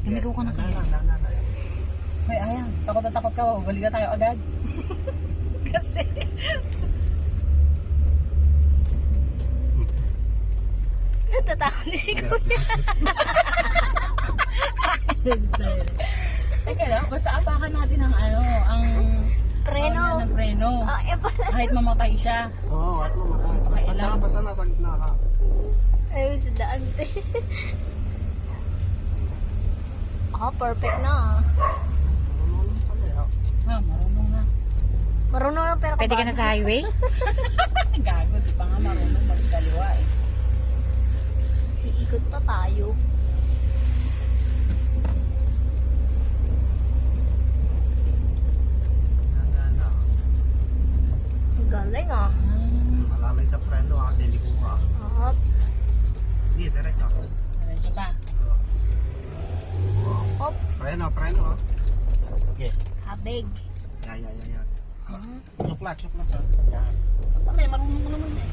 Lumigo ka na kaya. May ayan, takot na takot ka, balikan tayo agad. Kasi... Natatakot din si Kuya. Teka lang, basta apakan natin ang ano, ang... Preno. Ng preno. Kahit mamatay siya. Oo, at mamatay. Pagkakang basta nasa gitna ka. Ayun sa daan. Perfect na. Marunong pala eh. Marunong na. Marunong lang pero Pwede ka na sa highway? Gago, di pa nga marunong magkaliwa eh. Iikot pa tayo. Ang galing ah. Malalay sa preno ha, deliko ka. Up. Sige, diretso. Diretso ba? Up. Preno ha. Okay. Kabig. Yan. Suplat ha. Yan. Panay, marunong mo naman eh.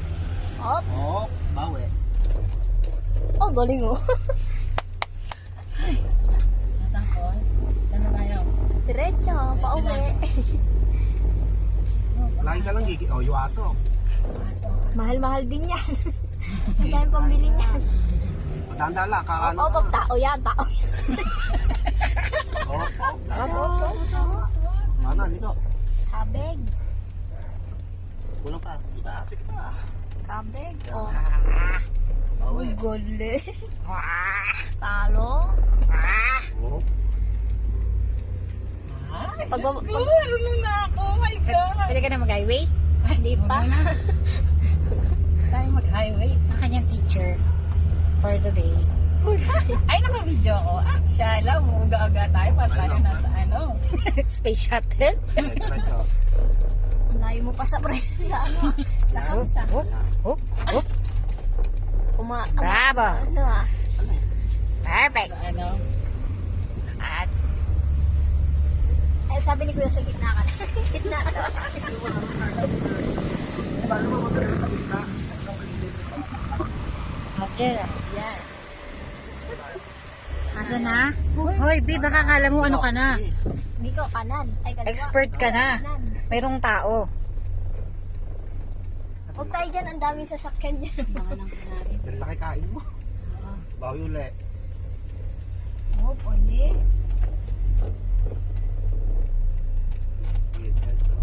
Up. Oo, bawi. Oh, galing oh. Natangkos. Saan na tayo? Diretso, pauwi. Lagi ka lang gigi. Oh, yuaso. Mahal-mahal din yan. Ang dami pambili niyan. Madandala, kakano Oh, tao yan, tao yan. Oo. Mana, dito. Kabig. Kulang pa. Sige pa. Kabig. Oh. Bawi. Gole. Talo. Oo. Ay, Pag- Diyos ko, marunong na ako. Oh my God. Pwede ka na mag-highway? Hindi pa. Marunong na. Tayo mag-highway. Ang kanyang teacher for the day. Ay, naka-video ko. Siya, alam, umuga-aga tayo para tayo Ay, nasa ano. Space shuttle? Okay, diretso. Layo mo pa sa pre. Sa ano? Sa kamsa. Hop. Ano Bravo. ah? Perfect. Ano? At Sabi ni Kuya sa gitna ka na. Gitna ka na. Roger. Yan. Asa na? Hoy, B, baka kala mo ano ka na. Hindi ko, kanan. Ay, kaliwa. Expert ka na. Kanan. Mayroong tao. Huwag tayo dyan, ang daming sasakyan dyan. Mga lang natin. Yan laki kain mo. Bawi uli. Oh, police. Sige, diretso.